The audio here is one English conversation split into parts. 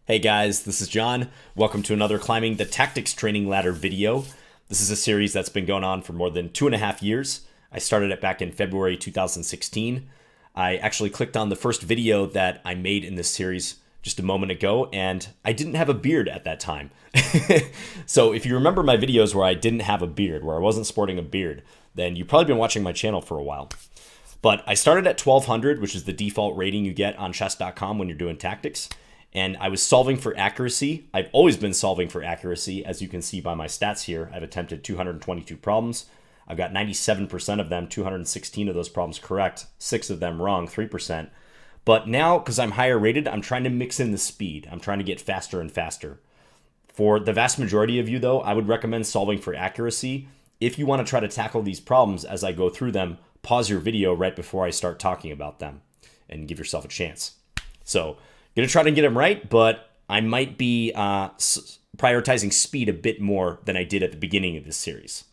Hey guys, this is John. Welcome to another Climbing the Tactics Training Ladder video. This is a series that's been going on for more than 2.5 years. I started it back in February 2016. I actually clicked on the first video that I made in this series just a moment ago, and I didn't have a beard at that time. So if you remember my videos where I didn't have a beard, where I wasn't sporting a beard, then you've probably been watching my channel for a while. But I started at 1200, which is the default rating you get on chess.com when you're doing tactics. And I was solving for accuracy. I've always been solving for accuracy, as you can see by my stats here. I've attempted 222 problems. I've got 97% of them, 216 of those problems correct, 6 of them wrong, 3%. But now, because I'm higher rated, I'm trying to mix in the speed. I'm trying to get faster and faster. For the vast majority of you, though, I would recommend solving for accuracy. If you want to try to tackle these problems as I go through them, pause your video right before I start talking about them and give yourself a chance. So, gonna try to get them right, but I might be prioritizing speed a bit more than I did at the beginning of this series.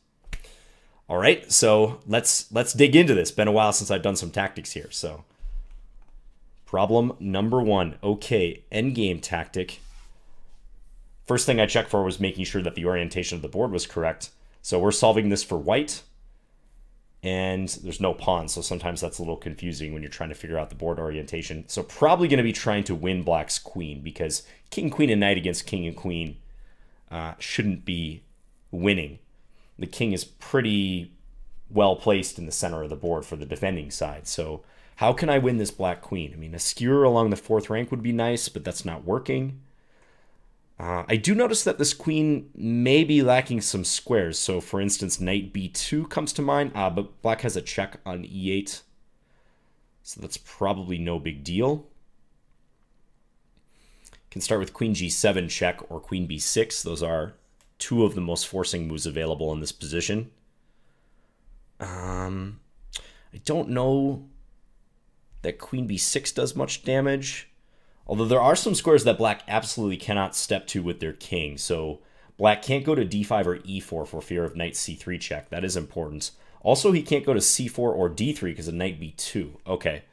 All right, so let's dig into this. Been a while since I've done some tactics here. So, problem number 1. Okay, endgame tactic. First thing I checked for was making sure that the orientation of the board was correct. So we're solving this for white, and there's no pawn, so sometimes that's a little confusing when you're trying to figure out the board orientation. So probably going to be trying to win black's queen, because king, queen, and knight against king and queen shouldn't be winning. The king is pretty well placed in the center of the board for the defending side. So how can I win this black queen? I mean, a skewer along the 4th rank would be nice, but that's not working. I do notice that this queen may be lacking some squares. So, for instance, knight b2 comes to mind, but black has a check on e8. So that's probably no big deal. Can start with queen g7 check or queen b6. Those are two of the most forcing moves available in this position. I don't know that queen b6 does much damage. Although there are some squares that black absolutely cannot step to with their king. So black can't go to d5 or e4 for fear of knight c3 check. That is important. Also, he can't go to c4 or d3 because of knight b2. Okay.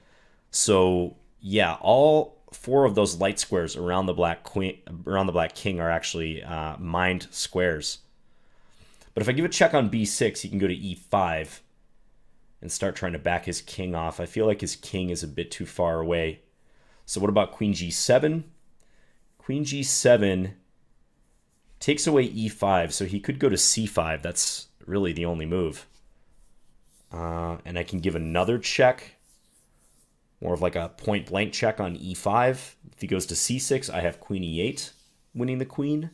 So, yeah, all 4 of those light squares around the black king are actually mined squares. But if I give a check on b6, he can go to e5 and start trying to back his king off. I feel like his king is a bit too far away. So what about queen g7? Queen g7 takes away e5, so he could go to c5. That's really the only move. And I can give another check, more of like a point-blank check on e5. If he goes to c6, I have queen e8, winning the queen.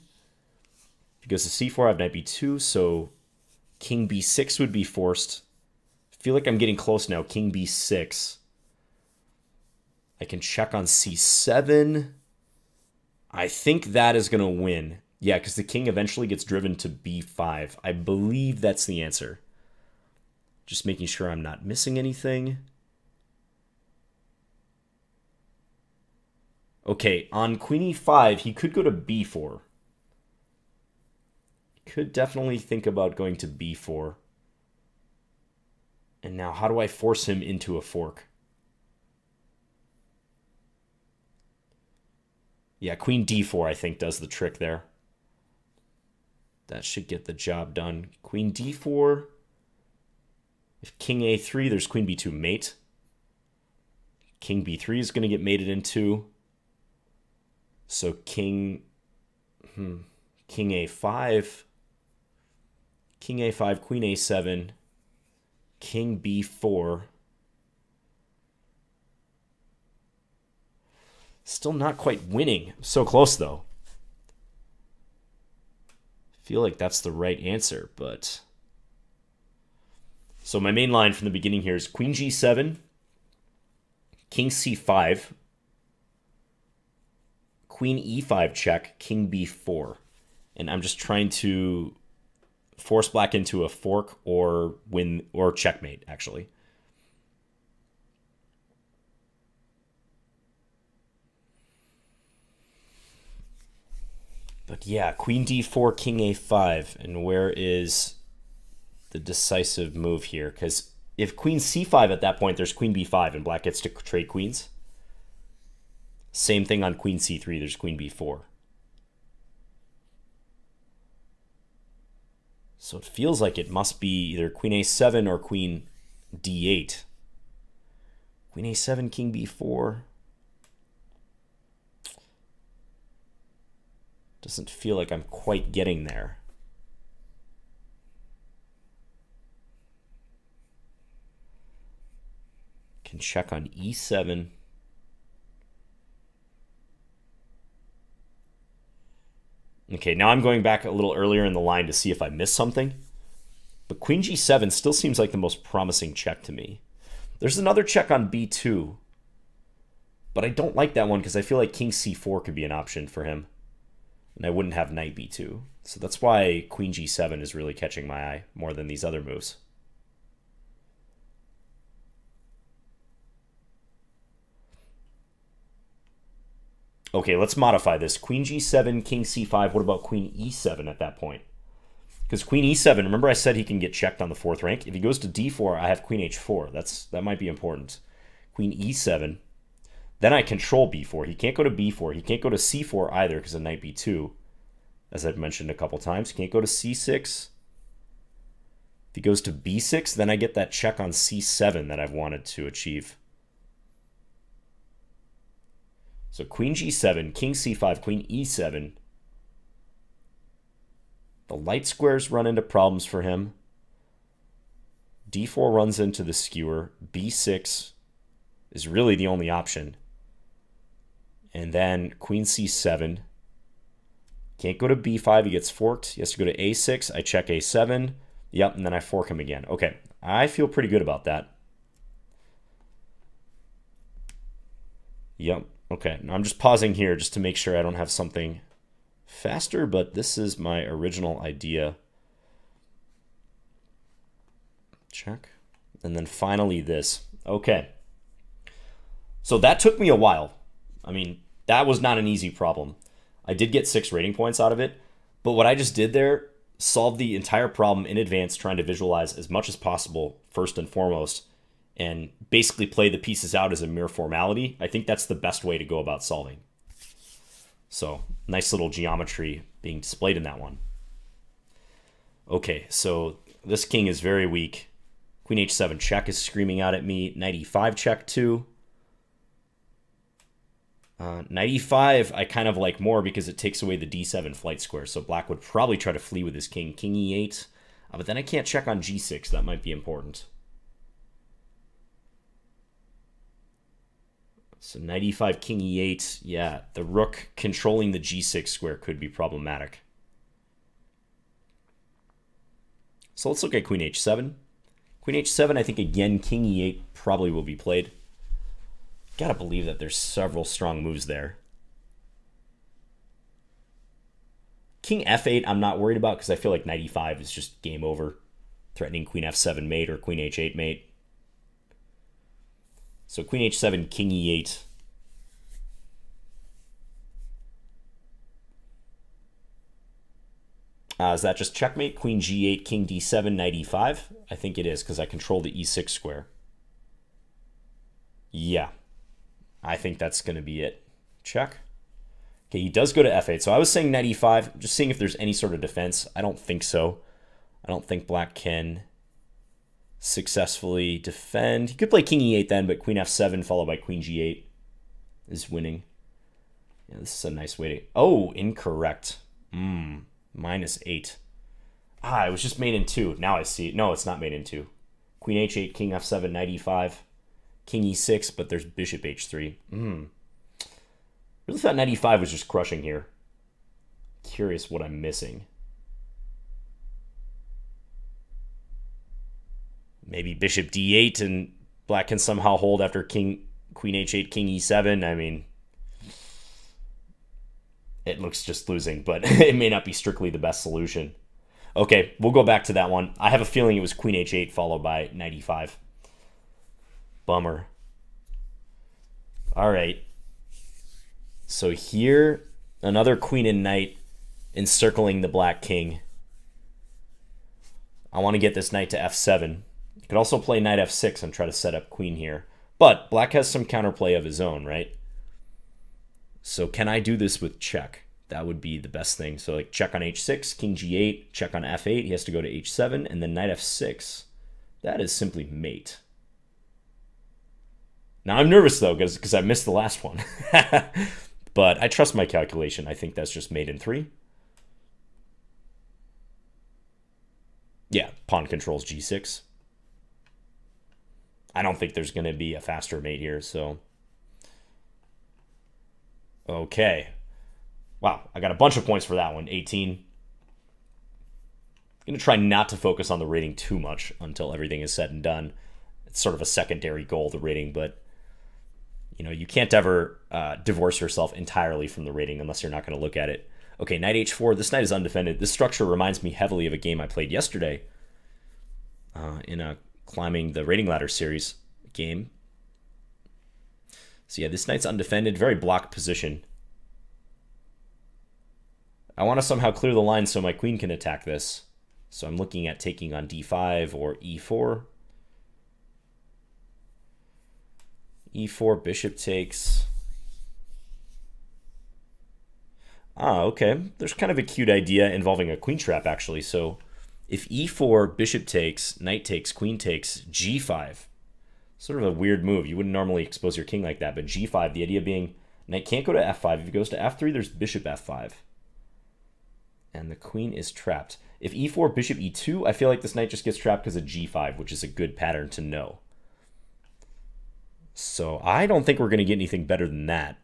If he goes to c4, I have knight b2, so king b6 would be forced. I feel like I'm getting close now. King b6. I can check on c7. I think that is going to win. Yeah, because the king eventually gets driven to b5. I believe that's the answer. Just making sure I'm not missing anything. Okay, on queen e5, he could go to b4. He could definitely think about going to b4. And now, how do I force him into a fork? Yeah, queen d4, I think, does the trick there. That should get the job done. Queen d4. If king a3, there's queen b2 mate. King b3 is going to get mated into. So king a5. King a5, queen a7. King b4. Still not quite winning. So close, though. I feel like that's the right answer, but... So my main line from the beginning here is queen g7, king c5, queen e5 check, king b4. And I'm just trying to force black into a fork or win, or checkmate, actually. But yeah, queen d4, king a5. And where is the decisive move here? Because if queen c5 at that point, there's queen b5, and black gets to trade queens. Same thing on queen c3. There's queen b4. So it feels like it must be either queen a7 or queen d8. Queen a7, king b4. Doesn't feel like I'm quite getting there. Can check on e7. Okay, now I'm going back a little earlier in the line to see if I missed something. But queen g7 still seems like the most promising check to me. There's another check on b2. But I don't like that one because I feel like king c4 could be an option for him. And I wouldn't have knight b2. So that's why queen g7 is really catching my eye more than these other moves. Okay, let's modify this. Queen g7, king c5. What about queen e7 at that point? Because queen e7, remember I said he can get checked on the 4th rank? If he goes to d4, I have queen h4. That might be important. Queen e7. Then I control b4. He can't go to b4. He can't go to c4 either because of knight b2. As I've mentioned a couple times. He can't go to c6. If he goes to b6, then I get that check on c7 that I've wanted to achieve. So queen g7, king c5, queen e7. The light squares run into problems for him. d4 runs into the skewer. b6 is really the only option. And then queen c7. Can't go to b5. He gets forked. He has to go to a6. I check a7. Yep, and then I fork him again. Okay, I feel pretty good about that. Yep. Okay, now I'm just pausing here just to make sure I don't have something faster, but this is my original idea. Check. And then finally this. Okay. So that took me a while. I mean, that was not an easy problem. I did get 6 rating points out of it, but what I just did there solved the entire problem in advance, trying to visualize as much as possible, first and foremost, and basically play the pieces out as a mere formality. I think that's the best way to go about solving. So, nice little geometry being displayed in that one. Okay, so this king is very weak. Queen h7 check is screaming out at me. Knight e5 check too. Knight e5 I kind of like more because it takes away the d7 flight square. So black would probably try to flee with his king. King e8. But then I can't check on g6. That might be important. So knight e5, king e8. Yeah, the rook controlling the g6 square could be problematic. So let's look at queen h7. Queen h7, I think again, king e8 probably will be played. Gotta believe that there's several strong moves there. King f8 I'm not worried about because I feel like knight e5 is just game over. Threatening queen f7 mate or queen h8 mate. So queen h7, king e8. Is that just checkmate? Queen g8, king d7, knight e5? I think it is because I control the e6 square. Yeah. I think that's going to be it. Check. Okay, he does go to f8. So I was saying knight e5, just seeing if there's any sort of defense. I don't think so. I don't think black can successfully defend. He could play king e8 then, but queen f7 followed by queen g8 is winning. Yeah, this is a nice way to... Oh, incorrect. -8. It was just mate in 2. Now I see. No, it's not mate in 2. Queen h8, king f7, knight e5, king e6, but there's bishop h3. Really thought knight e5 was just crushing here. Curious what I'm missing. Maybe bishop d8 and black can somehow hold after queen h8, king e7. I mean, it looks just losing, but it may not be strictly the best solution. Okay, we'll go back to that one. I have a feeling it was queen h8 followed by knight e5. Bummer. All right. So here, another queen and knight encircling the black king. I want to get this knight to f7. You could also play knight f6 and try to set up queen here. But black has some counterplay of his own, right? So can I do this with check? That would be the best thing. So like check on h6, king g8, check on f8. He has to go to h7, and then knight f6. That is simply mate. Now I'm nervous though because I missed the last one. But I trust my calculation. I think that's just mate in 3. Yeah, pawn controls g6. I don't think there's going to be a faster mate here, so... Okay. Wow, I got a bunch of points for that one. 18. I'm going to try not to focus on the rating too much until everything is said and done. It's sort of a secondary goal, the rating, but you know, you can't ever divorce yourself entirely from the rating unless you're not going to look at it. Okay, knight h4. This knight is undefended. This structure reminds me heavily of a game I played yesterday in a climbing the rating ladder series game. So yeah, this knight's undefended, very blocked position. I want to somehow clear the line so my queen can attack this. So I'm looking at taking on d5 or e4. e4, bishop takes. Ah, okay. There's kind of a cute idea involving a queen trap, actually. So if e4, bishop takes, knight takes, queen takes, g5. Sort of a weird move. You wouldn't normally expose your king like that, but g5, the idea being knight can't go to f5. If it goes to f3, there's bishop f5. And the queen is trapped. If e4, bishop e2, I feel like this knight just gets trapped because of g5, which is a good pattern to know. So I don't think we're going to get anything better than that.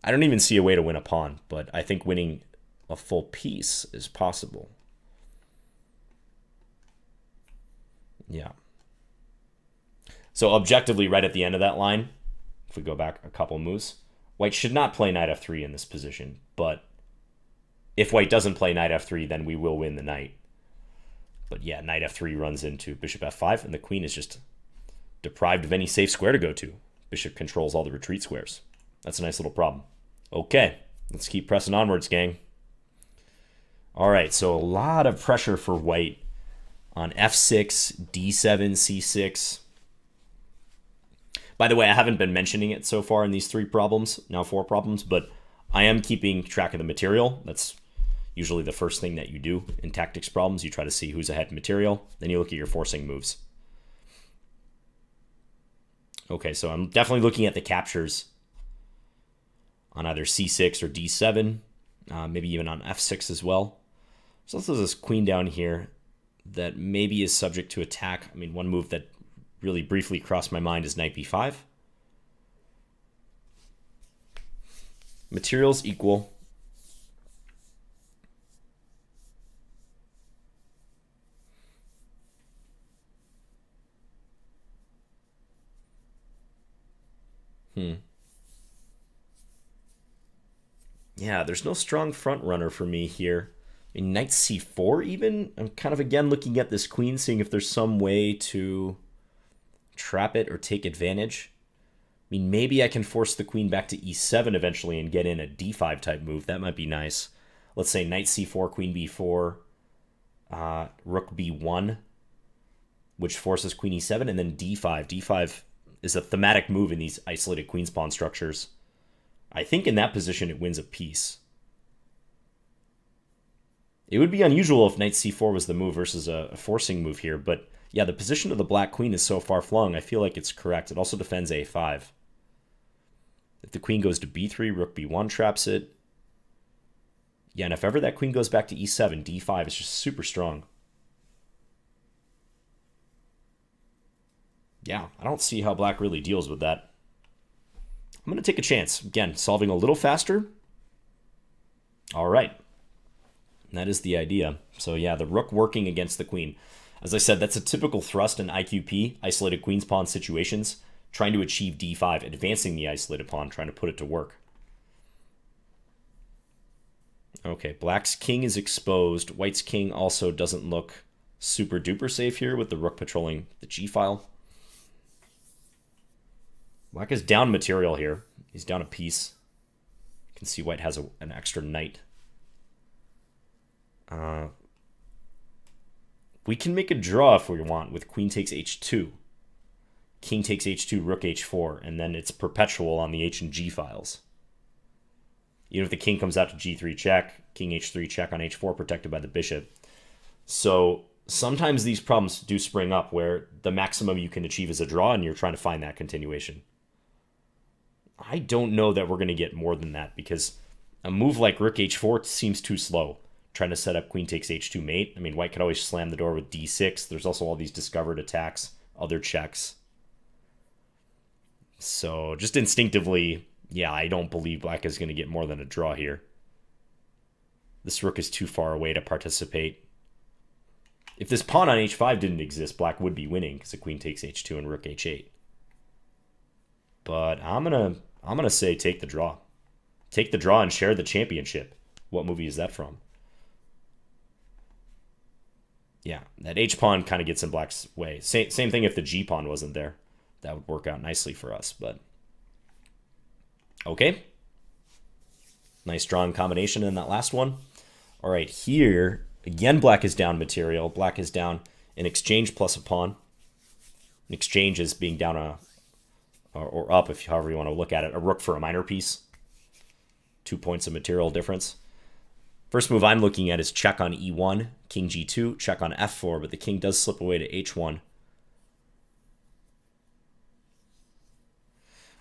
I don't even see a way to win a pawn, but I think winning a full piece is possible. Yeah. So objectively, right at the end of that line, if we go back a couple moves, white should not play knight f3 in this position, but if white doesn't play knight f3, then we will win the knight. But yeah, knight f3 runs into bishop f5, and the queen is just deprived of any safe square to go to. Bishop controls all the retreat squares. That's a nice little problem. Okay, let's keep pressing onwards, gang. All right, so a lot of pressure for white on f6, d7, c6. By the way, I haven't been mentioning it so far in these 3 problems, now 4 problems, but I am keeping track of the material. That's usually the first thing that you do in tactics problems. You try to see who's ahead in material, then you look at your forcing moves. Okay, so I'm definitely looking at the captures on either c6 or d7, maybe even on f6 as well. So there's this queen down here that maybe is subject to attack. I mean, one move that really briefly crossed my mind is knight b5. Materials equal. Yeah, there's no strong front runner for me here. I mean, knight c4 even? I'm kind of again looking at this queen, seeing if there's some way to trap it or take advantage. I mean, maybe I can force the queen back to e7 eventually and get in a d5 type move. That might be nice. Let's say knight c4, queen b4, rook b1, which forces queen e7, and then d5. d5 is a thematic move in these isolated queen's pawn structures. I think in that position it wins a piece. It would be unusual if knight c4 was the move versus a forcing move here, but yeah, the position of the black queen is so far flung, I feel like it's correct. It also defends a5. If the queen goes to b3, rook b1 traps it. Yeah, and if ever that queen goes back to e7, d5 is just super strong. Yeah, I don't see how black really deals with that. I'm going to take a chance. Again, solving a little faster. All right. That is the idea. So yeah, the rook working against the queen. As I said, that's a typical thrust in IQP, isolated queen's pawn situations, trying to achieve d5, advancing the isolated pawn, trying to put it to work. Okay, black's king is exposed. White's king also doesn't look super duper safe here with the rook patrolling the g-file. Black is down material here. He's down a piece. You can see white has an extra knight. We can make a draw if we want with queen takes h2. king takes h2, rook h4, and then it's perpetual on the h and g files. Even if the king comes out to g3 check, king h3 check on h4, protected by the bishop. So sometimes these problems do spring up where the maximum you can achieve is a draw and you're trying to find that continuation. I don't know that we're going to get more than that because a move like rook h4 seems too slow. Trying to set up queen takes h2 mate. I mean, white could always slam the door with d6. There's also all these discovered attacks, other checks. So just instinctively, yeah, I don't believe black is going to get more than a draw here. This rook is too far away to participate. If this pawn on h5 didn't exist, black would be winning because the queen takes h2 and rook h8. But I'm gonna say take the draw. Take the draw and share the championship. What movie is that from? Yeah, that h-pawn kind of gets in black's way. Same thing if the g-pawn wasn't there. That would work out nicely for us, but... Okay. Nice strong combination in that last one. All right, here, again, black is down material. Black is down an exchange plus a pawn. An exchange is being down a... or up, if however you want to look at it. A rook for a minor piece. 2 points of material difference. First move I'm looking at is check on e1, king g2, check on f4, but the king does slip away to h1.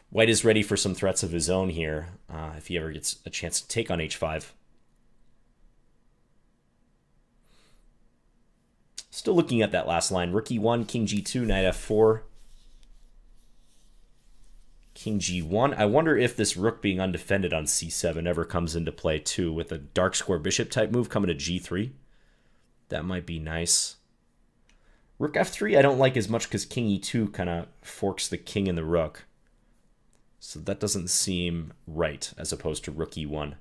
White is ready for some threats of his own here, if he ever gets a chance to take on h5. Still looking at that last line. Rook e1, king g2, knight f4. King g1. I wonder if this rook being undefended on c7 ever comes into play too, with a dark square bishop type move coming to g3. That might be nice. Rook f3 I don't like as much because king e2 kind of forks the king and the rook. So that doesn't seem right as opposed to rook e1.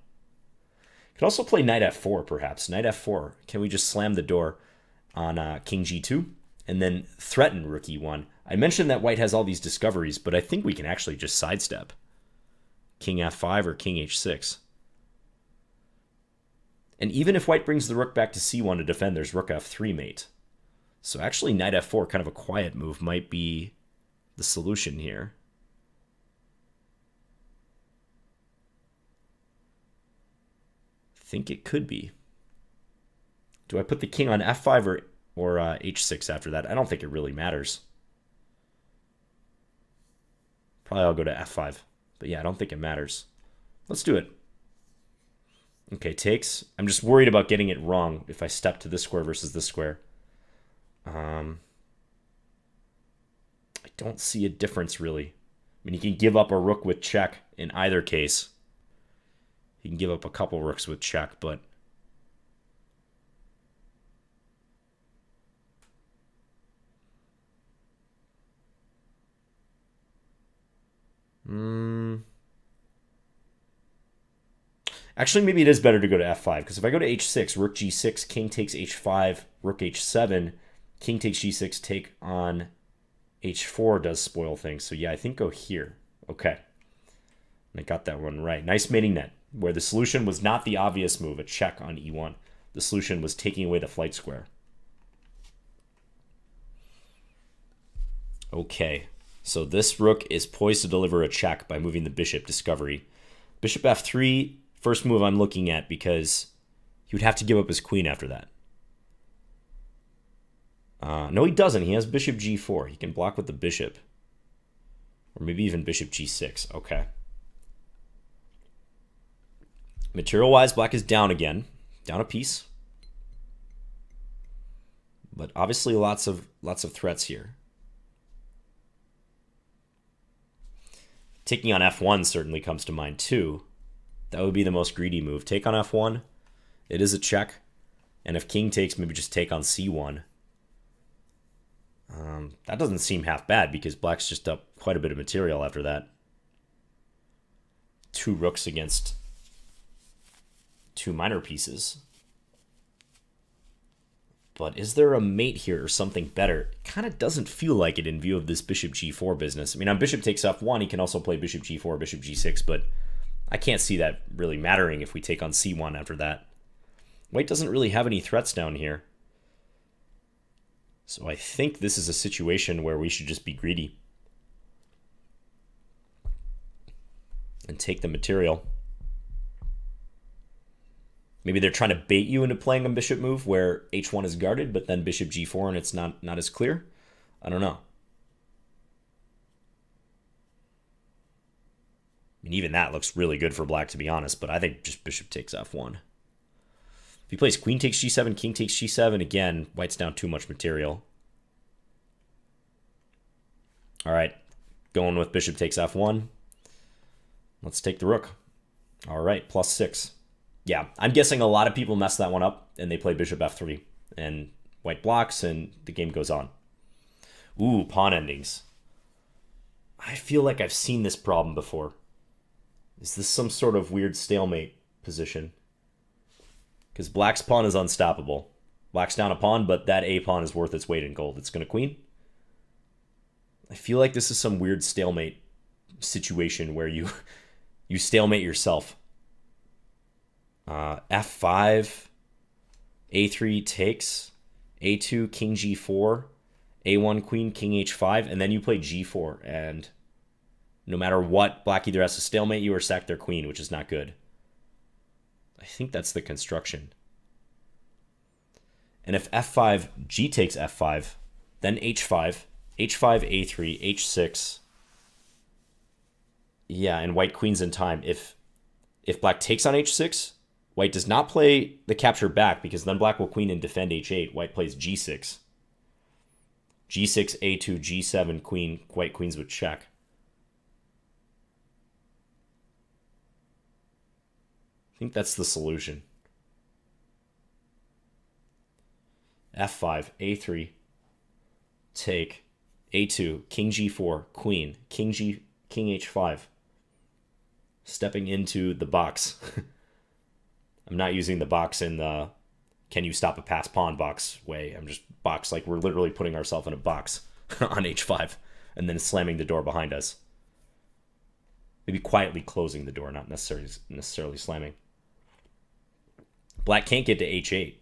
Could also play knight f4 perhaps. Knight f4. Can we just slam the door on king g2 and then threaten rook e1? I mentioned that white has all these discoveries, but I think we can actually just sidestep. King f5 or king h6. And even if white brings the rook back to c1 to defend, there's rook f3 mate. So actually knight f4, kind of a quiet move, might be the solution here. I think it could be. Do I put the king on f5 or h6 after that? I don't think it really matters. Probably I'll go to f5. But yeah, I don't think it matters. Let's do it. Okay, takes. I'm just worried about getting it wrong if I step to this square versus this square. I don't see a difference, really. I mean, he can give up a rook with check in either case. He can give up a couple rooks with check, but... Actually, maybe it is better to go to f5, because if I go to h6, rook g6, king takes h5, rook h7, king takes g6, take on h4 does spoil things. So yeah, I think go here. Okay. I got that one right. Nice mating net, where the solution was not the obvious move, a check on e1. The solution was taking away the flight square. Okay. So this rook is poised to deliver a check by moving the bishop, discovery. Bishop f3, first move I'm looking at because he would have to give up his queen after that. No, he doesn't. He has bishop g4. He can block with the bishop. Or maybe even bishop g6. Okay. Material-wise, black is down again. Down a piece. But obviously lots of threats here. Taking on f1 certainly comes to mind too. That would be the most greedy move. Take on f1. It is a check. And if king takes, maybe just take on c1. That doesn't seem half bad because black's just up quite a bit of material after that. 2 rooks against 2 minor pieces. But is there a mate here or something better? It kind of doesn't feel like it in view of this bishop g4 business. I mean, on bishop takes f1, he can also play bishop g4, bishop g6, but I can't see that really mattering if we take on c1 after that. White doesn't really have any threats down here. So I think this is a situation where we should just be greedy. and take the material. Maybe they're trying to bait you into playing a bishop move where h1 is guarded, but then bishop g4 and it's not as clear. I don't know. I mean, even that looks really good for black, to be honest, but I think just bishop takes f1. If he plays queen takes g7, king takes g7, again, white's down too much material. All right, going with bishop takes f1. Let's take the rook. All right, +6. Yeah, I'm guessing a lot of people mess that one up, and they play bishop f3, and white blocks, and the game goes on. Ooh, pawn endings. I feel like I've seen this problem before. Is this some sort of weird stalemate position? Because black's pawn is unstoppable. Black's down a pawn, but that a pawn is worth its weight in gold. It's going to queen. I feel like this is some weird stalemate situation where you stalemate yourself. F5, A3 takes, A2, king G4, A1 queen, king H5, and then you play G4, and no matter what, black either has to stalemate you or sack their queen, which is not good. I think that's the construction. And if F5, G takes F5, then H5, H5, A3, H6. Yeah, and white queen's in time. If black takes on H6, white does not play the capture back because then black will queen and defend H8. White plays G6. G6, A2, G7, queen. White queens would check. I think that's the solution. F5, A3, take, A2, king G4, queen, king H5. Stepping into the box. I'm not using the box in the can you stop a pass pawn box way. I'm just box like we're literally putting ourselves in a box on H5 and then slamming the door behind us. Maybe quietly closing the door, not necessarily slamming. Black can't get to H8.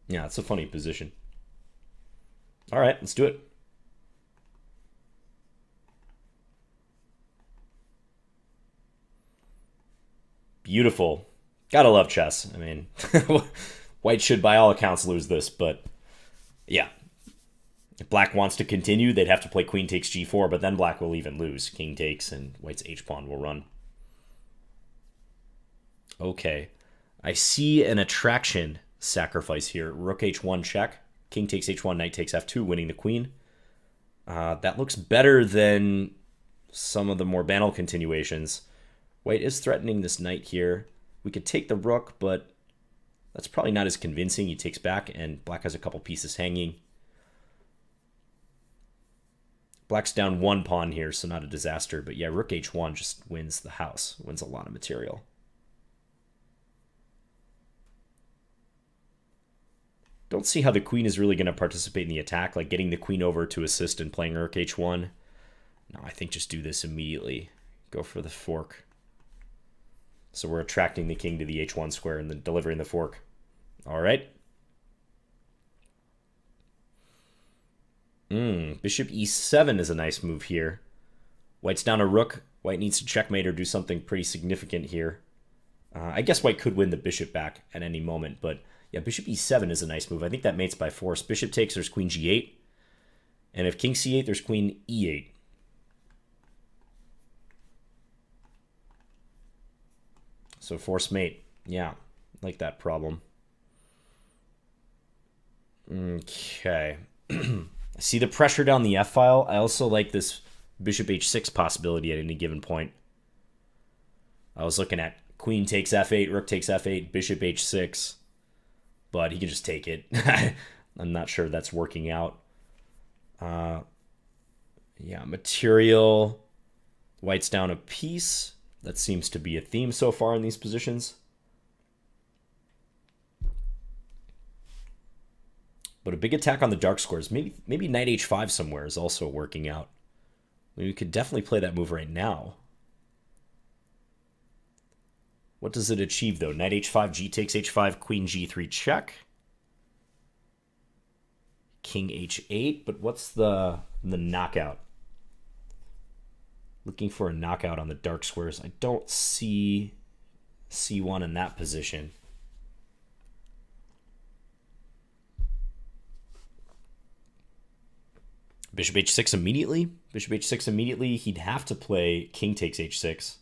Yeah, it's a funny position. All right, let's do it. Beautiful. Gotta love chess. I mean, white should by all accounts lose this, but yeah. If black wants to continue, they'd have to play queen takes G4, but then black will even lose. King takes, and white's H-pawn will run. Okay. I see an attraction sacrifice here. Rook H1 check. King takes H1, knight takes F2, winning the queen. That looks better than some of the more banal continuations. White is threatening this knight here. We could take the rook, but that's probably not as convincing. He takes back, and black has a couple pieces hanging. Black's down one pawn here, so not a disaster. But yeah, rook H1 just wins the house, wins a lot of material. Don't see how the queen is really going to participate in the attack, like getting the queen over to assist and playing rook H1. No, I think just do this immediately. Go for the fork. So we're attracting the king to the H1 square and then delivering the fork. All right. Bishop E7 is a nice move here. White's down a rook. White needs to checkmate or do something pretty significant here. I guess white could win the bishop back at any moment, but yeah, bishop E7 is a nice move. I think that mates by force. Bishop takes, there's queen G8. And if king C8, there's queen E8. So force mate. Yeah, like that problem. Okay. I see the pressure down the F file. I also like this bishop H6 possibility at any given point. I was looking at queen takes F8, rook takes F8, bishop H6. But he can just take it. I'm not sure that's working out. Yeah, material. White's down a piece. That seems to be a theme so far in these positions. But a big attack on the dark squares. Maybe knight H5 somewhere is also working out. We could definitely play that move right now. What does it achieve, though? Knight H5, G takes H5, queen G3 check. King H8, but what's the knockout? Looking for a knockout on the dark squares. I don't see C1 in that position. Bishop h6 immediately. Bishop h6 immediately. He'd have to play king takes h6.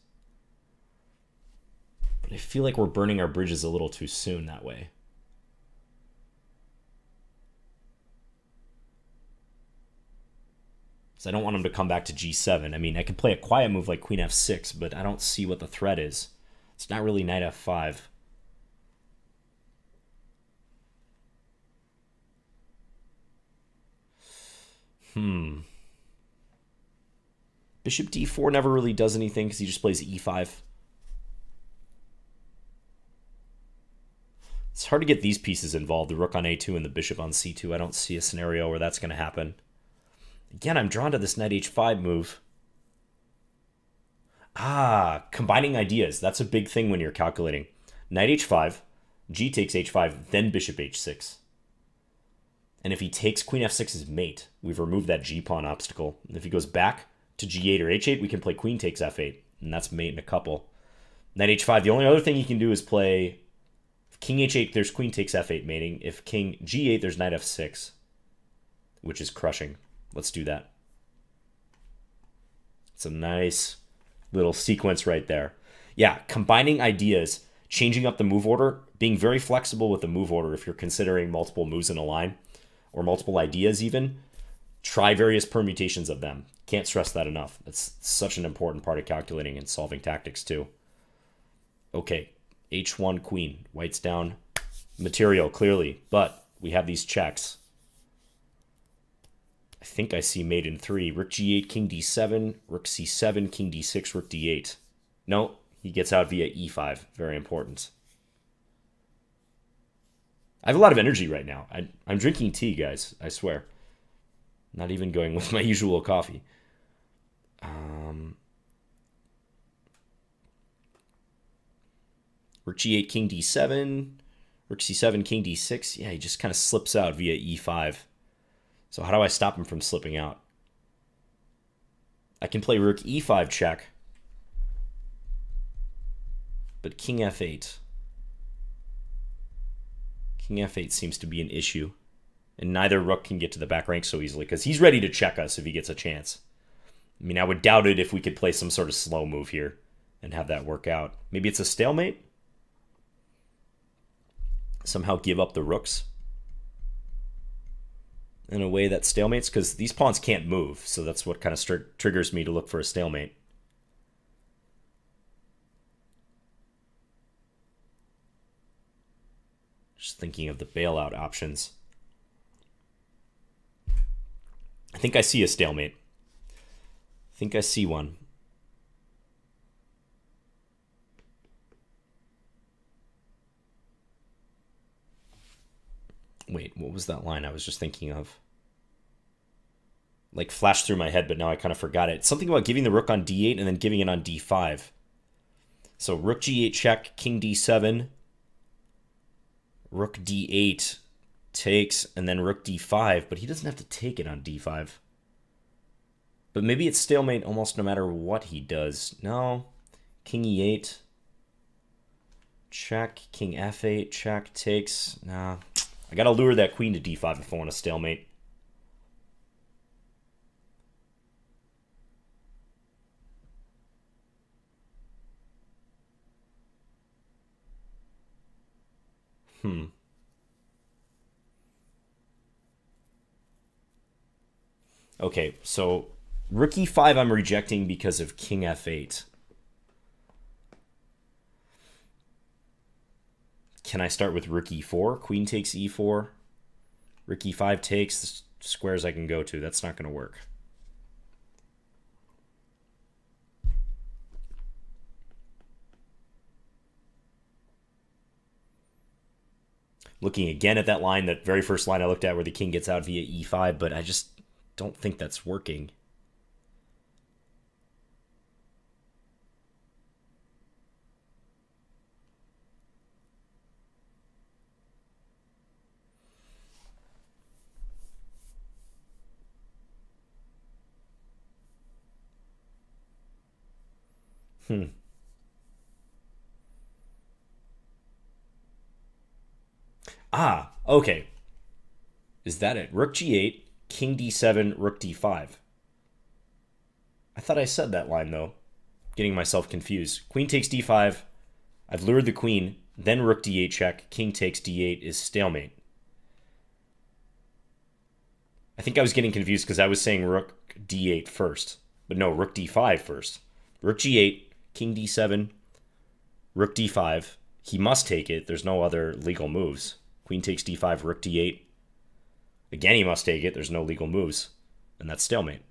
But I feel like we're burning our bridges a little too soon that way. So I don't want him to come back to g7. I mean, I could play a quiet move like queen f6, but I don't see what the threat is. It's not really knight f5. Bishop d4 never really does anything because he just plays e5. It's hard to get these pieces involved, the rook on a2 and the bishop on c2. I don't see a scenario where that's going to happen. Again, I'm drawn to this knight h5 move. Combining ideas. That's a big thing when you're calculating. Knight h5, g takes h5, then bishop h6. And if he takes queen f6 as mate, we've removed that g-pawn obstacle. And if he goes back to g8 or h8, we can play queen takes f8. And that's mate in a couple. Knight h5, the only other thing he can do is play king h8, there's queen takes f8 mating. If king g8, there's knight f6, which is crushing. Let's do that. It's a nice little sequence right there. Yeah, combining ideas, changing up the move order, being very flexible with the move order if you're considering multiple moves in a line, or multiple ideas even. Try various permutations of them. Can't stress that enough. It's such an important part of calculating and solving tactics too. Okay, h1 queen. White's down material, clearly, but we have these checks. I think I see mate in 3. Rook g8, king d7, rook c7, king d6, rook d8. No, he gets out via e5. Very important. I have a lot of energy right now. I'm drinking tea, guys. I swear. Not even going with my usual coffee. Rook g8, king d7, rook c7, king d6. Yeah, he just kind of slips out via e5. So how do I stop him from slipping out? I can play rook e5 check. But king f8. King f8 seems to be an issue. And neither rook can get to the back rank so easily because he's ready to check us if he gets a chance. I mean, I would doubt it if we could play some sort of slow move here and have that work out. Maybe it's a stalemate? Somehow give up the rooks in a way that stalemates, because these pawns can't move, so that's what kind of triggers me to look for a stalemate. Just thinking of the bailout options. I think I see a stalemate. I think I see one. Wait, what was that line I was just thinking of? Like flashed through my head, but now I kind of forgot it. Something about giving the rook on d8 and then giving it on d5. So rook g8 check, king d7, rook d8 takes, and then rook d5, but he doesn't have to take it on d5. But maybe it's stalemate almost no matter what he does. No, king e8, check, king f8, check, takes. Nah, I gotta lure that queen to d5 if I want a stalemate. Okay, so rook e5 I'm rejecting because of king f8. Can I start with rook e4? Queen takes e4. Rook e5 takes. The squares I can go to. That's not going to work. Looking again at that line, that very first line I looked at where the king gets out via e5, but I just don't think that's working. Hmm. Ah, okay. Is that it? Rook g8, king d7, rook d5. I thought I said that line, though. Getting myself confused. Queen takes d5. I've lured the queen. Then rook d8 check. King takes d8 is stalemate. I think I was getting confused because I was saying rook d8 first. But no, rook d5 first. Rook g8, king d7, rook d5. He must take it. There's no other legal moves. Queen takes d5, rook d8. Again, he must take it. There's no legal moves. And that's stalemate.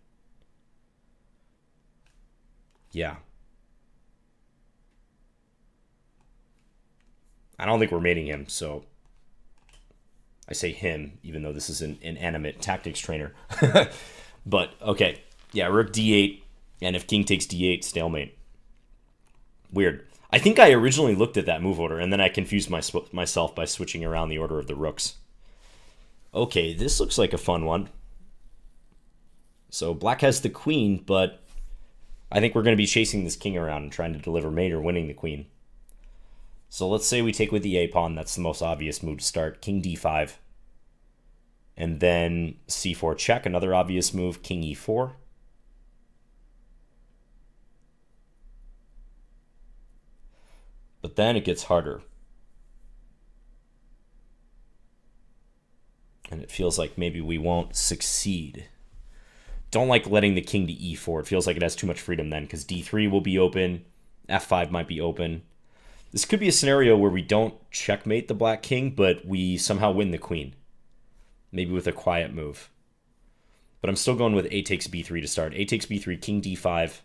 Yeah. I don't think we're mating him, so I say him, even though this is an inanimate tactics trainer. But, okay. Yeah, rook d8, and if king takes d8, stalemate. Weird. I think I originally looked at that move order, and then I confused myself by switching around the order of the rooks. Okay, this looks like a fun one. So black has the queen, but I think we're going to be chasing this king around and trying to deliver mate or winning the queen. So let's say we take with the a-pawn. That's the most obvious move to start. King d5. And then c4 check, another obvious move. King e4. But then it gets harder. And it feels like maybe we won't succeed. Don't like letting the king to e4. It feels like it has too much freedom then, because d3 will be open. f5 might be open. This could be a scenario where we don't checkmate the black king, but we somehow win the queen. Maybe with a quiet move. But I'm still going with a takes b3 to start. A takes b3, king d5.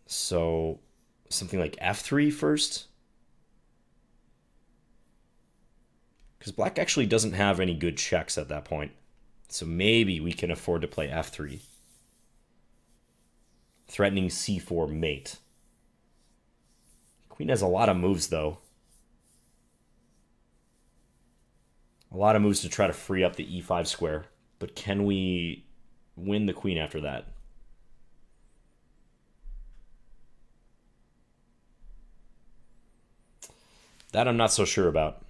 So something like f3 first. Because black actually doesn't have any good checks at that point. So maybe we can afford to play f3. Threatening c4 mate. Queen has a lot of moves, though. A lot of moves to try to free up the e5 square. But can we win the queen after that? That I'm not so sure about.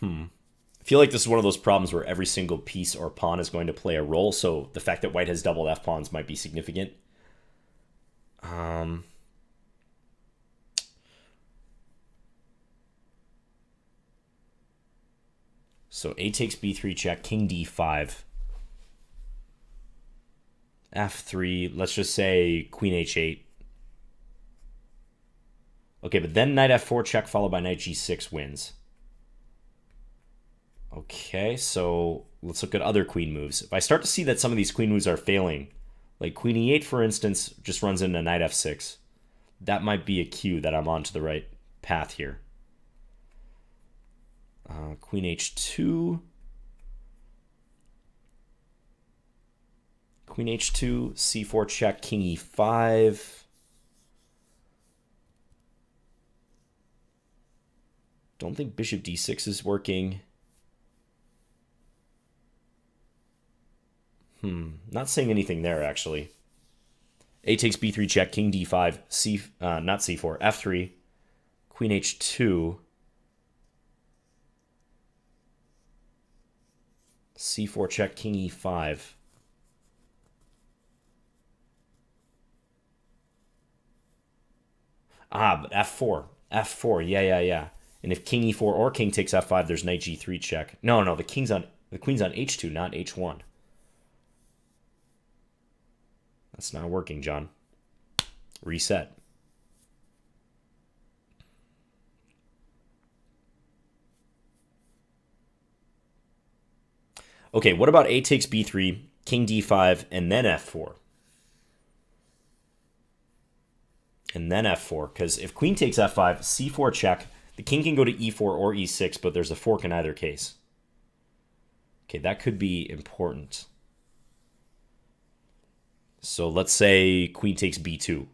I feel like this is one of those problems where every single piece or pawn is going to play a role, so the fact that white has double f-pawns might be significant. So a takes b3 check, king d5. f3, let's just say queen h8. Okay, but then knight f4 check followed by knight g6 wins. Okay, so let's look at other queen moves. If I start to see that some of these queen moves are failing, like queen e8, for instance, just runs into knight f6, that might be a cue that I'm onto the right path here. Queen h2. Queen h2, c4 check, king e5. Don't think bishop d6 is working. Not saying anything there, actually. A takes b3 check, king d5, not c4, f3, queen h2, c4 check, king e5. But f4, yeah. And if king e4 or king takes f5, there's knight g3 check. No, the queen's on h2, not h1. That's not working, John. Reset. Okay, what about a takes b3, king d5, and then f4? And then f4, because if queen takes f5, c4 check, the king can go to e4 or e6, but there's a fork in either case. Okay, that could be important. So let's say queen takes b2.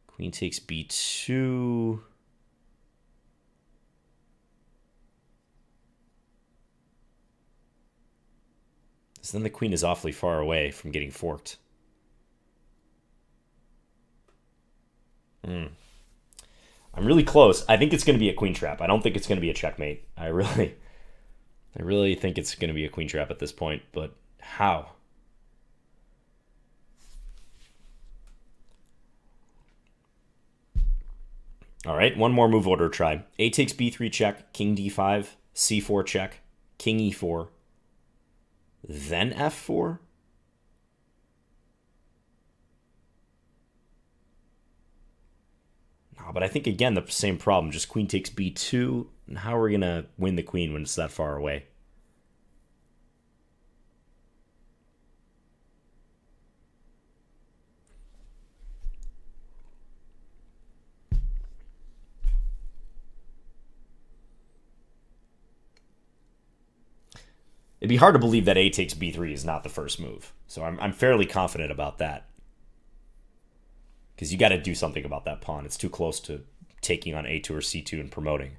Queen takes b2. So then the queen is awfully far away from getting forked. I'm really close. I think it's going to be a queen trap. I don't think it's going to be a checkmate. I really think it's going to be a queen trap at this point, but how? All right, one more move order try. A takes b3 check, king d5, c4 check, king e4, then f4? No, but I think, again, the same problem. Just queen takes b2. And how are we going to win the queen when it's that far away? It'd be hard to believe that a takes b3 is not the first move. So I'm fairly confident about that. Because you got to do something about that pawn. It's too close to taking on a2 or c2 and promoting.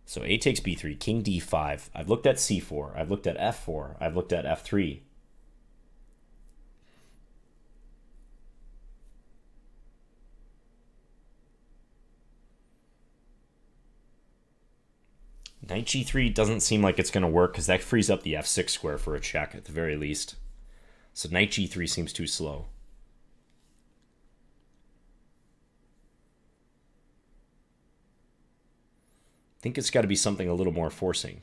So a takes b3, king d5. I've looked at c4. I've looked at f4. I've looked at f3. Knight g3 doesn't seem like it's going to work because that frees up the f6 square for a check at the very least. So knight g3 seems too slow. I think it's got to be something a little more forcing.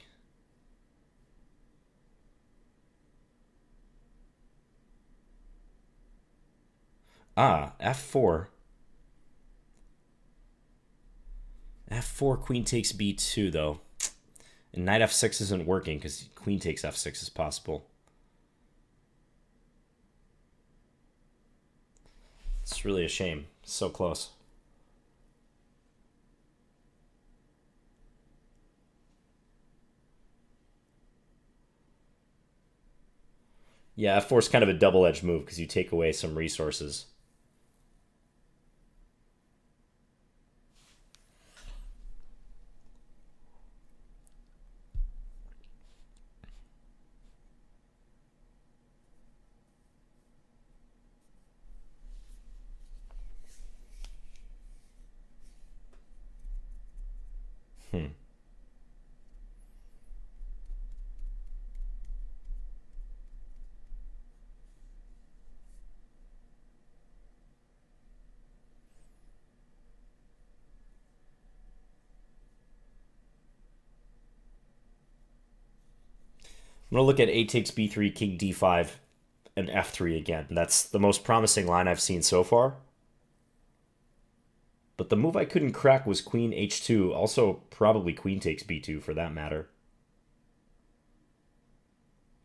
Ah, f4. f4, queen takes b2, though. And knight f6 isn't working because queen takes f6 is possible. It's really a shame. So close. Yeah, f4 is kind of a double-edged move because you take away some resources. I'm going to look at a takes b3, king d5, and f3 again. That's the most promising line I've seen so far. But the move I couldn't crack was queen h2, also probably queen takes b2 for that matter.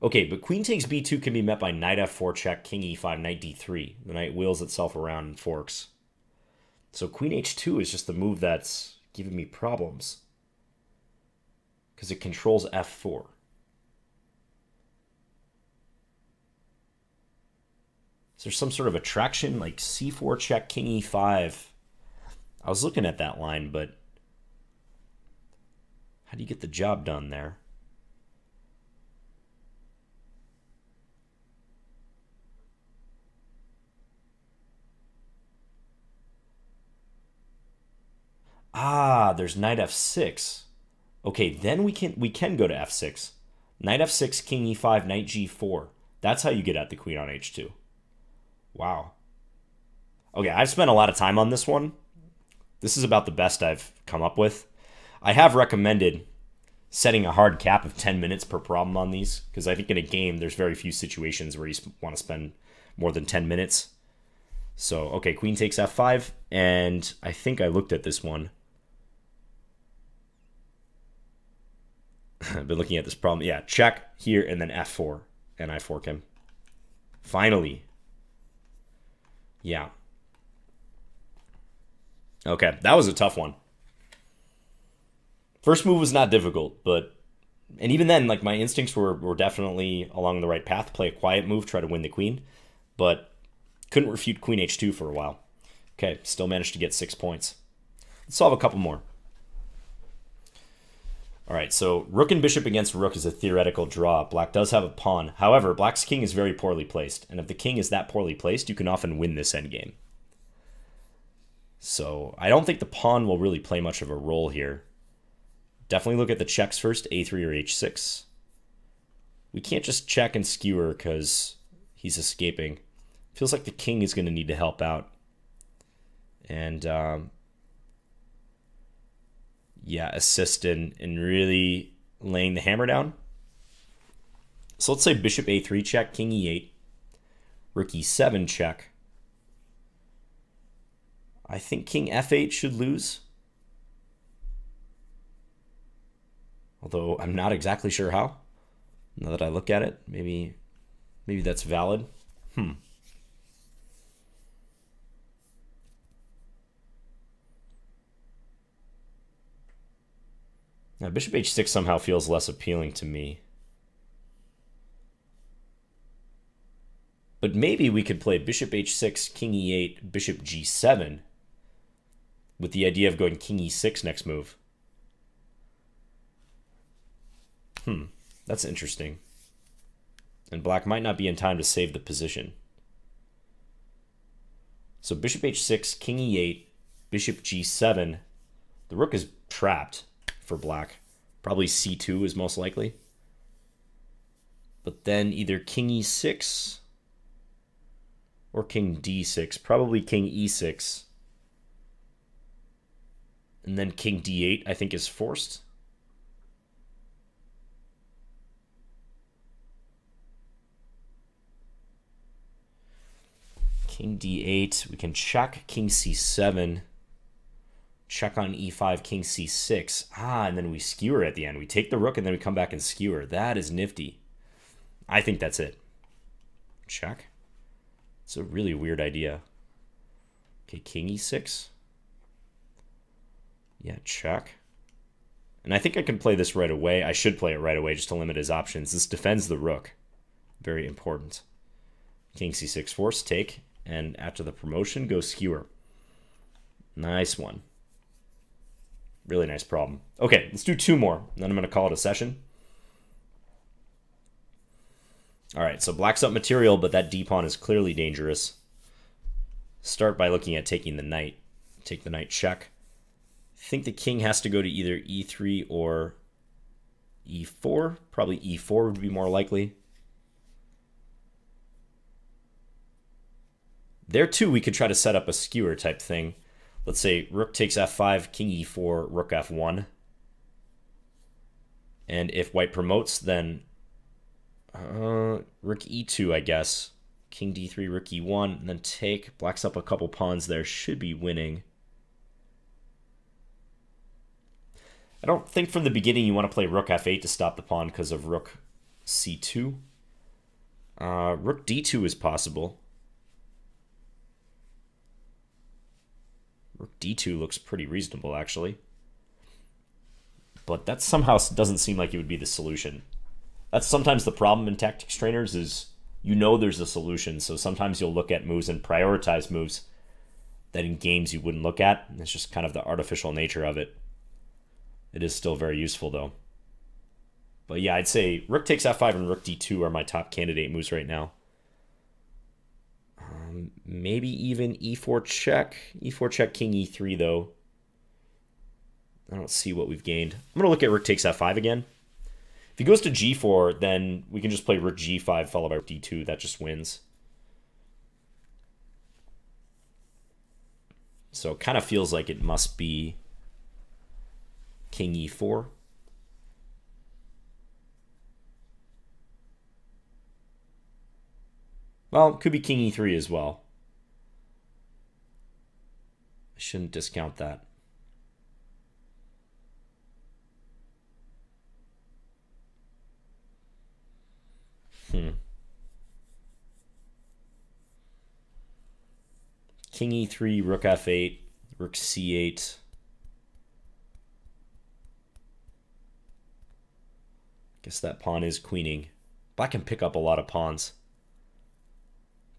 Okay, but queen takes b2 can be met by knight f4 check, king e5, knight d3. The knight wheels itself around and forks. So queen h2 is just the move that's giving me problems. Because it controls f4. Is there some sort of attraction, like c4 check, king e5? I was looking at that line, but how do you get the job done there? Ah, there's knight f6. Okay, then we can go to f6. Knight f6, king e5, knight g4. That's how you get at the queen on h2. Wow. Okay, I've spent a lot of time on this one. This is about the best I've come up with. I have recommended setting a hard cap of 10 minutes per problem on these, because I think in a game there's very few situations where you want to spend more than 10 minutes. So, okay, queen takes f5, and I think I looked at this one. I've been looking at this problem. Yeah, check here, and then f4, and I fork him. Finally. Yeah. Okay, that was a tough one. First move was not difficult, but... And even then, like, my instincts were definitely along the right path. Play a quiet move, try to win the queen. But couldn't refute queen h2 for a while. Okay, still managed to get 6 points. Let's solve a couple more. All right. right, so rook and bishop against rook is a theoretical draw. Black does have a pawn. However, black's king is very poorly placed, and if the king is that poorly placed, you can often win this endgame. So I don't think the pawn will really play much of a role here. Definitely look at the checks first, a3 or h6. We can't just check and skewer because he's escaping. Feels like the king is going to need to help out. And yeah, assist in really laying the hammer down. So let's say bishop a3 check, king e8, rook e7 check. I think king f8 should lose. Although I'm not exactly sure how. Now that I look at it, maybe that's valid. Now bishop h6 somehow feels less appealing to me. But maybe we could play bishop h6, king e8, bishop g7 with the idea of going king e6 next move. That's interesting. And black might not be in time to save the position. So bishop h6, king e8, bishop g7. The rook is trapped for black. Probably c2 is most likely. But then either king e6 or king d6. Probably king e6. And then king d8 I think is forced. King d8, we can check king c7, check on e5, king c6. And then we skewer at the end. We take the rook and then we come back and skewer. That is nifty. I think that's it. Check. It's a really weird idea. Okay, king e6. Yeah, check. And I think I can play this right away. I should play it right away just to limit his options. This defends the rook. Very important. King c6 force, take. And after the promotion, go skewer. Nice one. Really nice problem. Okay, let's do two more. Then I'm going to call it a session. All right, so black's up material, but that d-pawn is clearly dangerous. Start by looking at taking the knight. Take the knight check. I think the king has to go to either e3 or e4. Probably e4 would be more likely. There too, we could try to set up a skewer type thing. Let's say rook takes f5, king e4, rook f1. And if white promotes, then rook e2, I guess. King d3, rook e1, and then take. Black's up a couple pawns there, should be winning. I don't think from the beginning you want to play rook f8 to stop the pawn because of rook c2. Rook d2 is possible. Rook d2 looks pretty reasonable, actually. But that somehow doesn't seem like it would be the solution. That's sometimes the problem in tactics trainers is you know there's a solution, so sometimes you'll look at moves and prioritize moves that in games you wouldn't look at. It's just kind of the artificial nature of it. It is still very useful, though. But yeah, I'd say rook takes f5 and rook d2 are my top candidate moves right now. Maybe even e4 check. E4 check, king e3, though. I don't see what we've gained. I'm going to look at rook takes f5 again. If he goes to g4, then we can just play rook g5 followed by rook d2. That just wins. So it kind of feels like it must be king e4. Well, it could be king e3 as well. I shouldn't discount that. King e3, rook f8, rook c8. Guess that pawn is queening. Black can pick up a lot of pawns,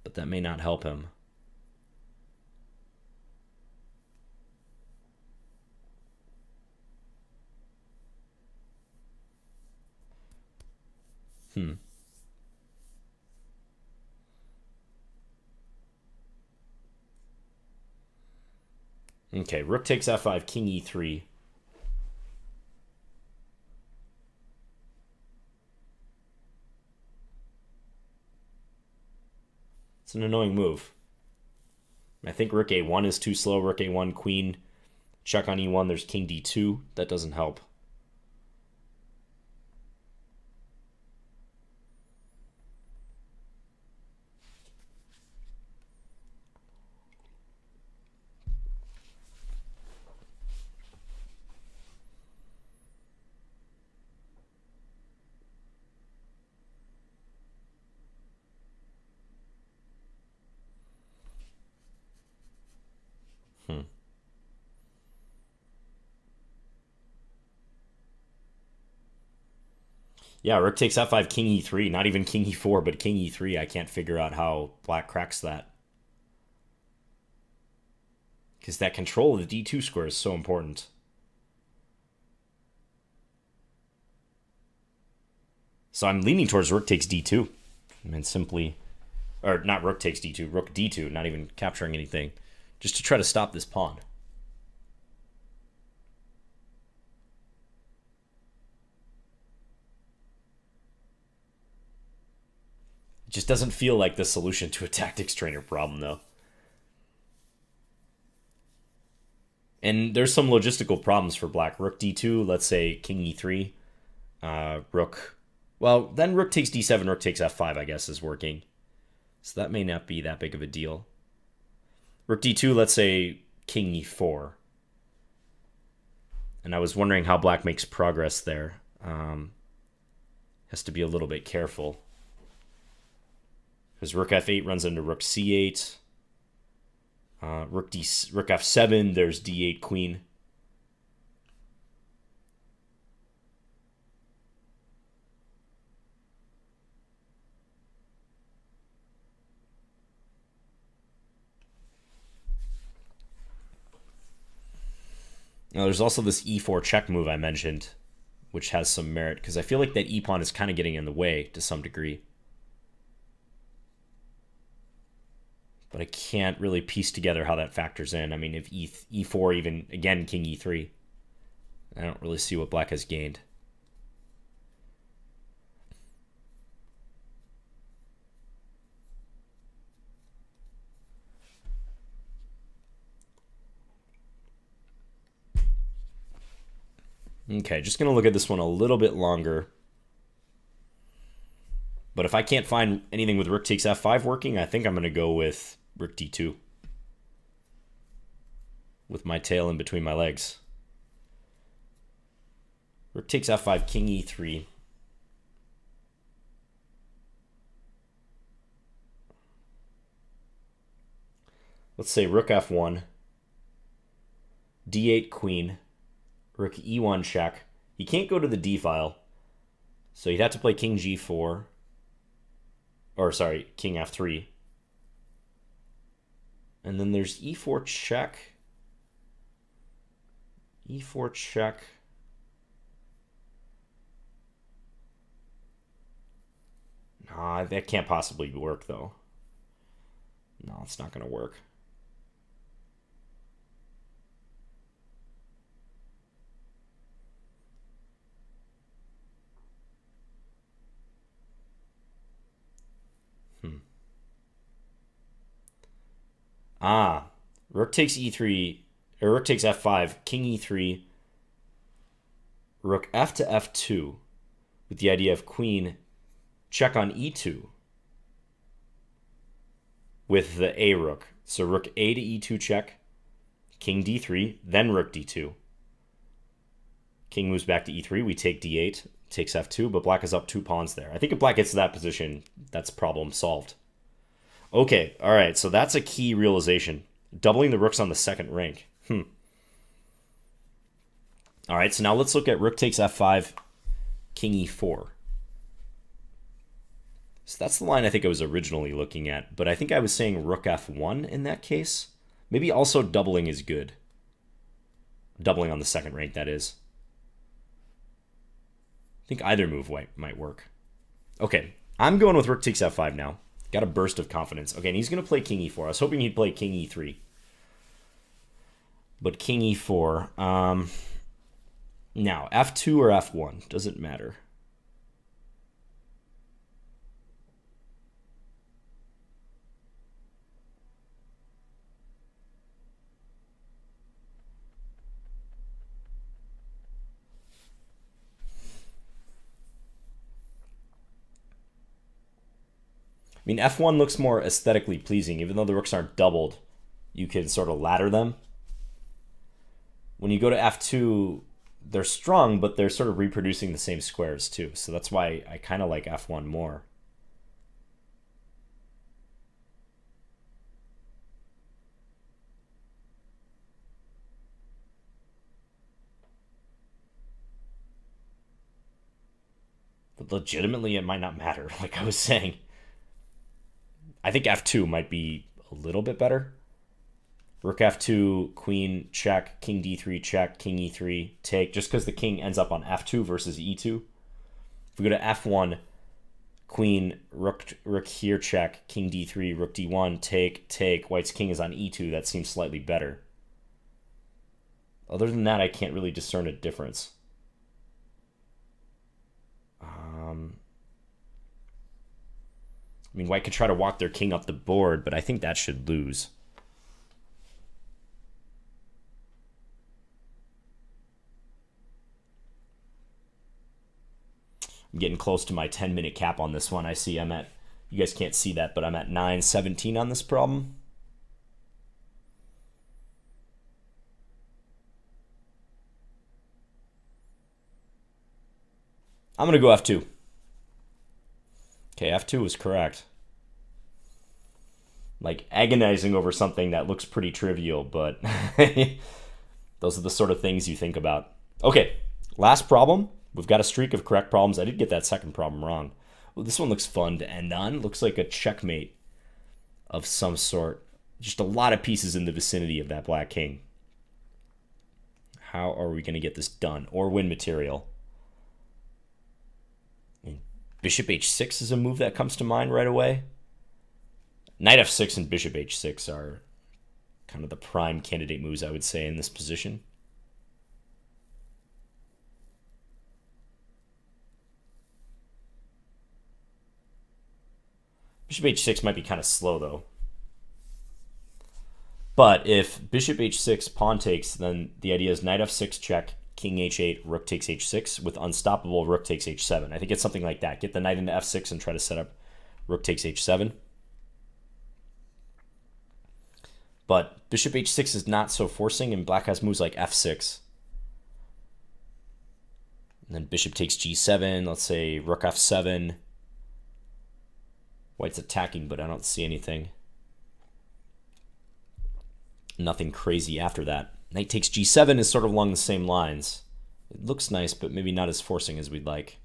but that may not help him. Hmm. Okay, rook takes f5, king e3. It's an annoying move. I think rook a1 is too slow. Rook a1, queen, check on e1. There's king d2. That doesn't help. Yeah, rook takes f5, king e3. Not even king e4, but king e3. I can't figure out how black cracks that. Because that control of the d2 square is so important. So I'm leaning towards rook takes d2. I mean, simply... Or not rook takes d2, rook d2, not even capturing anything. Just to try to stop this pawn. It just doesn't feel like the solution to a tactics trainer problem, though. And there's some logistical problems for black. Rook d2, let's say king e3. Rook... Well, then rook takes d7, rook takes f5, I guess, is working. So that may not be that big of a deal. Rook d2, let's say king e4. And I was wondering how black makes progress there. Has to be a little bit careful. Because rook f8 runs into rook c8. Rook f7, there's d8 queen. Now, there's also this e4 check move I mentioned, which has some merit, because I feel like that e-pawn is kind of getting in the way to some degree. But I can't really piece together how that factors in. I mean, if e4, even, again, king e3, I don't really see what black has gained. Okay, just going to look at this one a little bit longer. But if I can't find anything with rook takes f5 working, I think I'm going to go with rook d2. With my tail in between my legs. Rook takes f5, king e3. Let's say rook f1. d8 queen. Rook e1 check. He can't go to the d file. So he'd have to play king g4. Or sorry, king f3. And then there's e4 check. e4 check. Nah, that can't possibly work though. No, it's not going to work. Rook takes e3, or rook takes f5, king e3, rook f to f2, with the idea of queen check on e2 with the a rook. So rook a to e2 check, king d3, then rook d2. King moves back to e3, we take d8, takes f2, but black is up 2 pawns there. I think if black gets to that position, that's problem solved. Okay, all right, so that's a key realization. Doubling the rooks on the second rank. All right, so now let's look at rook takes f5, king e4. So that's the line I think I was originally looking at, but I think I was saying rook f1 in that case. Maybe also doubling is good. Doubling on the second rank, that is. I think either move might work. Okay, I'm going with rook takes f5 now. Got a burst of confidence. Okay, and he's going to play king e4. I was hoping he'd play king e3. But king e4. Now, f2 or f1? Doesn't matter. I mean, f1 looks more aesthetically pleasing. Even though the rooks aren't doubled, you can sort of ladder them. When you go to f2, they're strung, but they're sort of reproducing the same squares too. So that's why I kind of like f1 more. But legitimately, it might not matter, like I was saying. I think f2 might be a little bit better. Rook f2, queen check, king d3 check, king e3 take, just because the king ends up on f2 versus e2. If we go to f1, queen, rook here check, king d3, rook d1 take, white's king is on e2. That seems slightly better. Other than that, I can't really discern a difference. I mean, white could try to walk their king up the board, but I think that should lose. I'm getting close to my 10-minute cap on this one. I see I'm at, you guys can't see that, but I'm at 9:17 on this problem. I'm going to go f2. Okay, f2 was correct. Like, agonizing over something that looks pretty trivial, but those are the sort of things you think about. Okay, last problem. We've got a streak of correct problems. I did get that second problem wrong. Well, this one looks fun to end on. Looks like a checkmate of some sort. Just a lot of pieces in the vicinity of that black king. How are we going to get this done? Or win material? Bishop h6 is a move that comes to mind right away. Knight f6 and bishop h6 are kind of the prime candidate moves, I would say, in this position. Bishop h6 might be kind of slow, though. But if bishop h6 pawn takes, then the idea is knight f6 check, king h8, rook takes h6 with unstoppable rook takes h7. I think it's something like that. Get the knight into f6 and try to set up rook takes h7. But bishop h6 is not so forcing, and black has moves like f6. And then bishop takes g7, let's say rook f7. White's attacking, but I don't see anything. Nothing crazy after that. Knight takes g7 is sort of along the same lines. It looks nice, but maybe not as forcing as we'd like.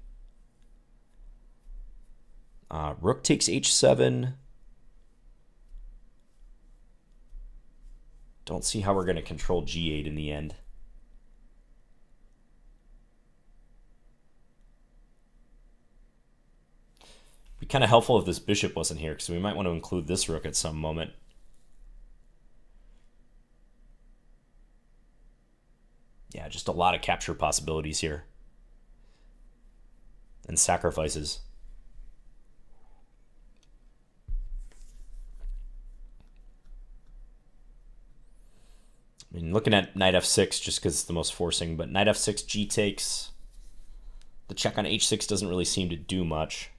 Rook takes h7. Don't see how we're going to control g8 in the end. It'd be kind of helpful if this bishop wasn't here, because we might want to include this rook at some moment. Yeah, just a lot of capture possibilities here. And sacrifices. I mean, looking at knight f6 just because it's the most forcing, but knight f6, g takes. The check on h6 doesn't really seem to do much.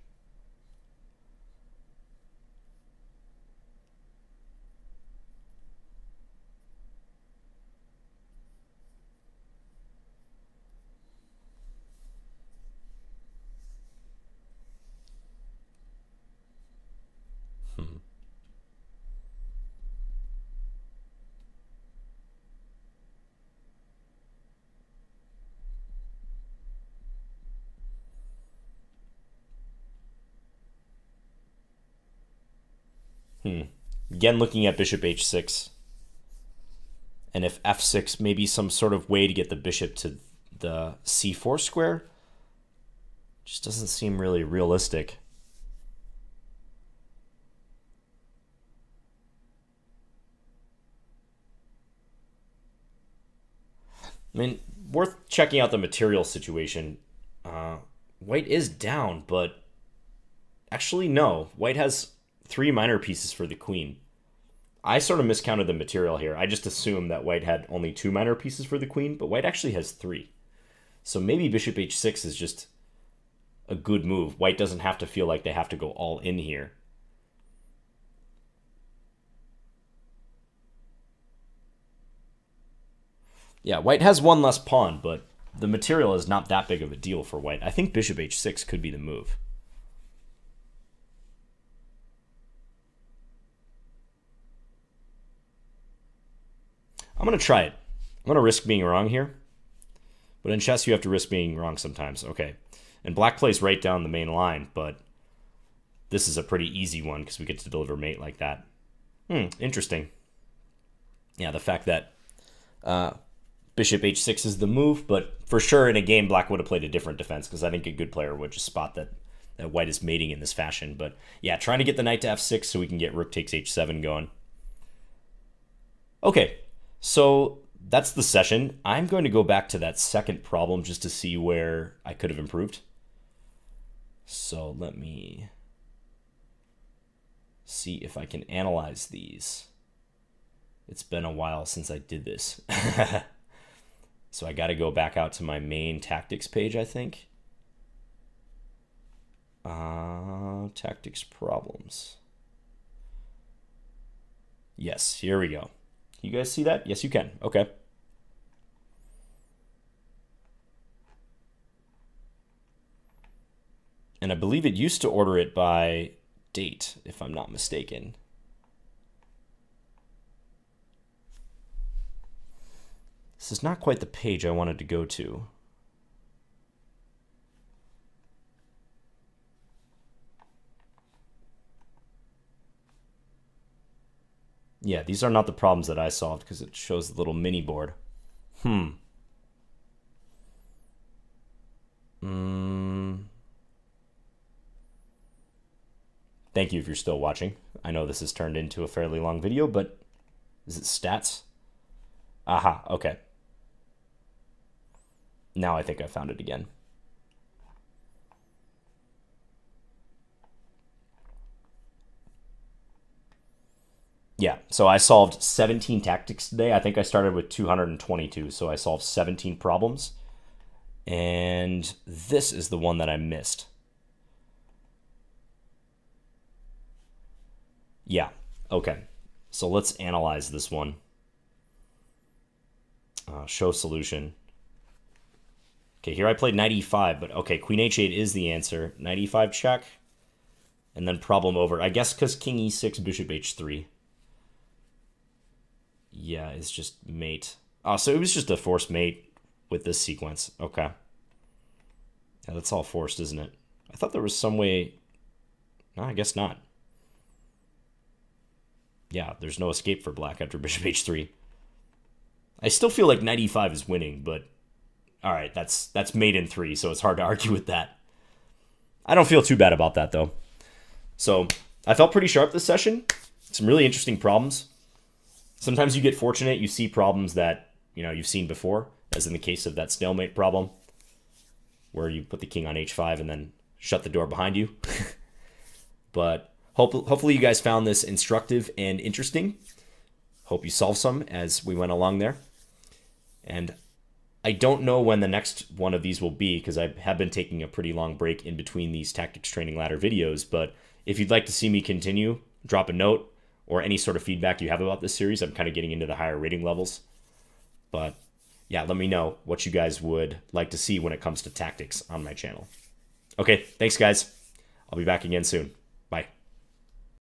Again, looking at bishop h6. And if f6 may be some sort of way to get the bishop to the c4 square, just doesn't seem really realistic. I mean, worth checking out the material situation. White is down, but actually, no. White has 3 minor pieces for the queen. I sort of miscounted the material here. I just assumed that white had only 2 minor pieces for the queen, but white actually has 3. So maybe bishop h6 is just a good move. White doesn't have to feel like they have to go all in here. Yeah, white has 1 less pawn, but the material is not that big of a deal for white. I think bishop h6 could be the move. I'm going to try it. I'm going to risk being wrong here. But in chess, you have to risk being wrong sometimes. Okay. And black plays right down the main line, but this is a pretty easy one because we get to deliver mate like that. Interesting. Yeah, the fact that bishop h6 is the move, but for sure in a game, black would have played a different defense because I think a good player would just spot that white is mating in this fashion. But yeah, trying to get the knight to f6 so we can get rook takes h7 going. Okay, so that's the session. I'm going to go back to that second problem just to see where I could have improved. So let me see if I can analyze these. It's been a while since I did this. So I got to go back out to my main tactics page, I think. Tactics problems. Yes, here we go. You guys see that? Yes, you can. Okay. And I believe it used to order it by date, if I'm not mistaken. This is not quite the page I wanted to go to. Yeah, these are not the problems that I solved because it shows the little mini board. Thank you if you're still watching. I know this has turned into a fairly long video, but is it stats? Aha, okay. Now I think I found it again. Yeah, so I solved 17 tactics today. I think I started with 222, so I solved 17 problems. And this is the one that I missed. Yeah, okay. So let's analyze this one. Show solution. Okay, here I played knight e5, but okay, queen h8 is the answer. Knight e5 check. And then problem over. I guess because king e6, bishop h3. Yeah, it's just mate. Oh, so it was just a forced mate with this sequence. Okay. Yeah, that's all forced, isn't it? I thought there was some way... No, I guess not. Yeah, there's no escape for black after bishop h3. I still feel like knight e5 is winning, but... Alright, that's mate in 3, so it's hard to argue with that. I don't feel too bad about that, though. So, I felt pretty sharp this session. Some really interesting problems. Sometimes you get fortunate, you see problems that, you've seen before, as in the case of that stalemate problem, where you put the king on h5 and then shut the door behind you. But hopefully you guys found this instructive and interesting. Hope you solved some as we went along there. And I don't know when the next one of these will be because I have been taking a pretty long break in between these tactics training ladder videos. But if you'd like to see me continue, drop a note or any sort of feedback you have about this series. I'm kind of getting into the higher rating levels. But yeah, let me know what you guys would like to see when it comes to tactics on my channel. Okay, thanks guys. I'll be back again soon.